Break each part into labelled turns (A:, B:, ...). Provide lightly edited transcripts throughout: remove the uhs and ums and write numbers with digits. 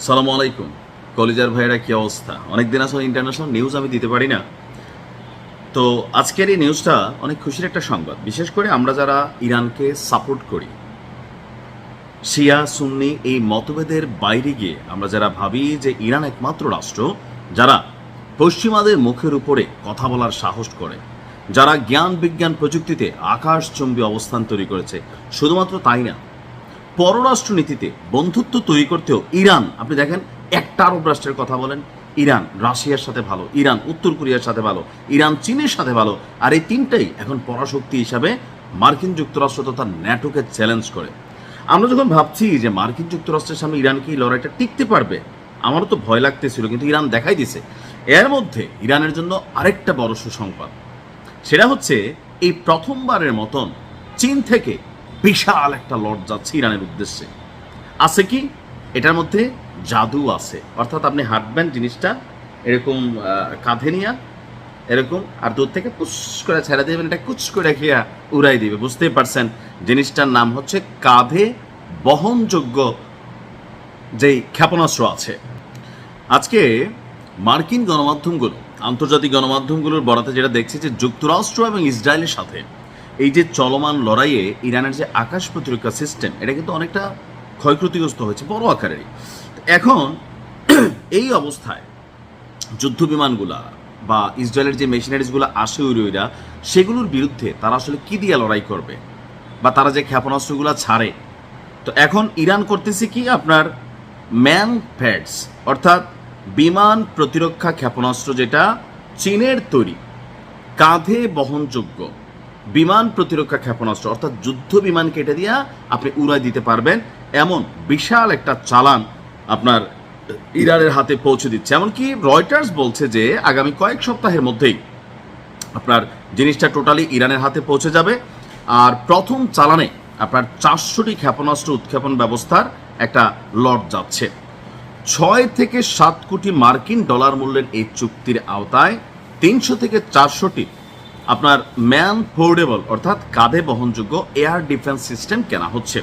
A: সালামু আলাইকুম কলিজার ভাইয়েরা, কি অবস্থা? অনেকদিন আসলে ইন্টারন্যাশনাল নিউজ আমি দিতে পারি না। তো আজকের এই নিউজটা অনেক খুশির একটা সংবাদ, বিশেষ করে আমরা যারা ইরানকে সাপোর্ট করি, শিয়া সুন্নি এই মতভেদের বাইরে গিয়ে আমরা যারা ভাবি যে ইরান একমাত্র রাষ্ট্র যারা পশ্চিমাদের মুখের উপরে কথা বলার সাহস করে, যারা জ্ঞান বিজ্ঞান প্রযুক্তিতে আকাশচুম্বী অবস্থান তৈরি করেছে, শুধুমাত্র তাই না, পররাষ্ট্রনীতিতে বন্ধুত্ব তৈরি করতেও ইরান, আপনি দেখেন একটা আরব রাষ্ট্রের কথা বলেন, ইরান রাশিয়ার সাথে ভালো, ইরান উত্তর কোরিয়ার সাথে ভালো, ইরান চীনের সাথে ভালো, আর এই তিনটাই এখন পরাশক্তি হিসাবে মার্কিন যুক্তরাষ্ট্র তথা ন্যাটোকে চ্যালেঞ্জ করে। আমরা যখন ভাবছি যে মার্কিন যুক্তরাষ্ট্রের সামনে ইরান কি লড়াইটা টিকতে পারবে, আমারও তো ভয় লাগতেছিল, কিন্তু ইরান দেখাই দিছে। এর মধ্যে ইরানের জন্য আরেকটা বড় সুসংবাদ, সেটা হচ্ছে এই প্রথমবারের মতন চীন থেকে বিশাল একটা লট যাচ্ছে ইরানের উদ্দেশ্যে। আছে কি এটার মধ্যে? জাদু আছে, অর্থাৎ আপনি হাঁটবেন জিনিসটা এরকম কাঁধে নিয়ে এরকম, আর দূর থেকে পুশ করে ছেড়ে দেবেন, এটা কুচ করে খেয়া উড়াই দিবে। বুঝতেই পারছেন জিনিসটার নাম হচ্ছে কাঁধে বহনযোগ্য যেই ক্ষেপণাস্ত্র আছে। আজকে মার্কিন গণমাধ্যমগুলো, আন্তর্জাতিক গণমাধ্যমগুলোর বরাতে যেটা দেখছি যে যুক্তরাষ্ট্র এবং ইসরায়েলের সাথে এই যে চলমান লড়াইয়ে ইরানের যে আকাশ প্রতিরক্ষা সিস্টেম, এটা কিন্তু অনেকটা ক্ষয়ক্ষতিগ্রস্ত হয়েছে বড় আকারেরই। এখন এই অবস্থায় যুদ্ধ বিমানগুলা বা ইসরায়েলের যে মেশিনারিজগুলো আসে উইরা, সেগুলোর বিরুদ্ধে তারা আসলে কি দিয়ে লড়াই করবে, বা তারা যে ক্ষেপণাস্ত্রগুলো ছাড়ে। তো এখন ইরান করতেছে কি, আপনার ম্যান প্যাডস, অর্থাৎ বিমান প্রতিরক্ষা ক্ষেপণাস্ত্র, যেটা চীনের তৈরি কাঁধে বহনযোগ্য বিমান প্রতিরক্ষা ক্ষেপণাস্ত্র, অর্থাৎ যুদ্ধ বিমানকে এটা দিয়ে আপনি উড়াই দিতে পারবেন, এমন বিশাল একটা চালান আপনার ইরানের হাতে পৌঁছে দিচ্ছে। এমনকি রয়টার্স বলছে যে আগামী কয়েক সপ্তাহের মধ্যেই আপনার জিনিসটা টোটালি ইরানের হাতে পৌঁছে যাবে। আর প্রথম চালানে আপনার 400টি ক্ষেপণাস্ত্র উৎক্ষেপণ ব্যবস্থার একটা লট যাচ্ছে। 6 থেকে 7 কোটি মার্কিন ডলার মূল্যের এই চুক্তির আওতায় 300 থেকে 400টি আপনার ম্যান পোর্টেবল, অর্থাৎ কাঁধে বহনযোগ্য এয়ার ডিফেন্স সিস্টেম কেনা হচ্ছে।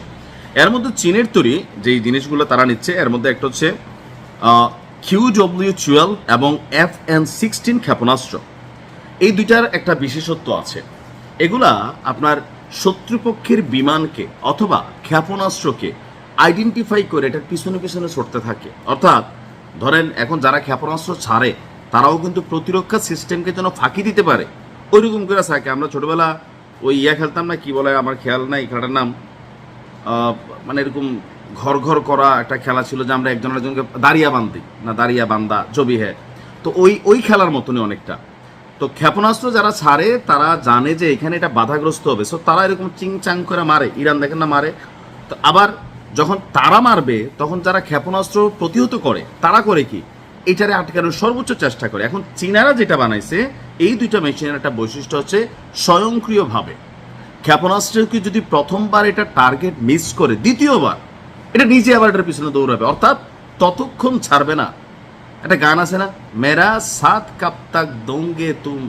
A: এর মধ্যে চীনের তৈরি যেই জিনিসগুলো তারা নিচ্ছে, এর মধ্যে একটা হচ্ছে QW-12 এবং FN-16 ক্ষেপণাস্ত্র। এই দুইটার একটা বিশেষত্ব আছে, এগুলা আপনার শত্রুপক্ষের বিমানকে অথবা ক্ষেপণাস্ত্রকে আইডেন্টিফাই করে এটার পিছনে পিছনে ছড়তে থাকে। অর্থাৎ ধরেন এখন যারা ক্ষেপণাস্ত্র ছাড়ে তারাও কিন্তু প্রতিরক্ষা সিস্টেমকে যেন ফাঁকি দিতে পারে, ওইরকম করে থাকে। আমরা ছোটবেলা ওই খেলতাম না, কি বলে আমার খেয়াল নাই খেলাটার নাম, মানে এরকম ঘর ঘর করা একটা খেলা ছিল, যে আমরা একজন একজনকে দাঁড়িয়া বান্ধি না, দাঁড়িয়া বান্দা জবি হ্যাঁ, তো ওই খেলার মতনই অনেকটা। তো ক্ষেপণাস্ত্র যারা ছাড়ে তারা জানে যে এখানে এটা বাধাগ্রস্ত হবে, সো তারা এরকম চিং চাং করে মারে। ইরান দেখেন না মারে, তো আবার যখন তারা মারবে তখন যারা ক্ষেপণাস্ত্র প্রতিহত করে তারা করে কি, এটারে আটকানোর সর্বোচ্চ চেষ্টা করে। এখন চীনারা যেটা বানাইছে, এই দুইটা মেশিনের একটা বৈশিষ্ট্য হচ্ছে স্বয়ংক্রিয়ভাবে ক্ষেপণাস্ত্রকে যদি প্রথমবার এটা টার্গেট মিস করে, দ্বিতীয়বার এটা নিজে আবার এটার পিছনে দৌড়াবে, অর্থাৎ ততক্ষণ ছাড়বে না। একটা গান আছে না, মেরা সাত কাপ তাক দোঙ্গে তুম,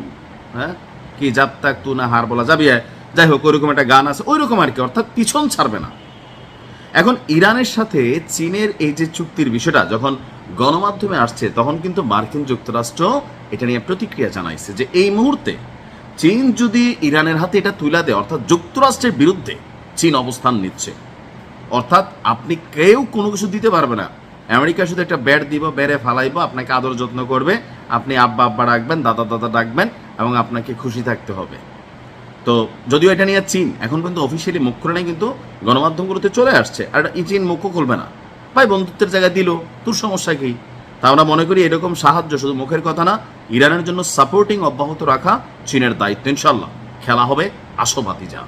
A: হ্যাঁ কি জাব তাক তু না হার বলা যাবি, যাই হোক ওইরকম একটা গান আছে, ওই রকম আর কি, অর্থাৎ পিছন ছাড়বে না। এখন ইরানের সাথে চীনের এই যে চুক্তির বিষয়টা যখন গণমাধ্যমে আসছে, তখন কিন্তু মার্কিন যুক্তরাষ্ট্র এটা নিয়ে প্রতিক্রিয়া জানাইছে যে এই মুহূর্তে চীন যদি ইরানের হাতে এটা তুলে দেয়, অর্থাৎ যুক্তরাষ্ট্রের বিরুদ্ধে চীন অবস্থান নিচ্ছে, অর্থাৎ আপনি কেউ কোনো কিছু দিতে পারবে না। আমেরিকা শুধু একটা ব্যাট দিব, বেড়ে ফালাইব, আপনাকে আদর যত্ন করবে, আপনি আব্বা আব্বা ডাকবেন, দাদা দাদা ডাকবেন, এবং আপনাকে খুশি থাকতে হবে। তো যদিও এটা নিয়ে চীন এখন কিন্তু অফিসিয়ালি মুখ খুলে নেই, কিন্তু গণমাধ্যমগুলোতে চলে আসছে, আর এই চীন মুখও খুলবে না। ভাই বন্ধুত্বের জায়গায় দিল, তোর সমস্যা কি? তা আমরা মনে করি এরকম সাহায্য শুধু মুখের কথা না, ইরানের জন্য সাপোর্টিং অব্যাহত রাখা চীনের দায়িত্ব। ইনশাল্লাহ খেলা হবে, আসো ভাতিজা।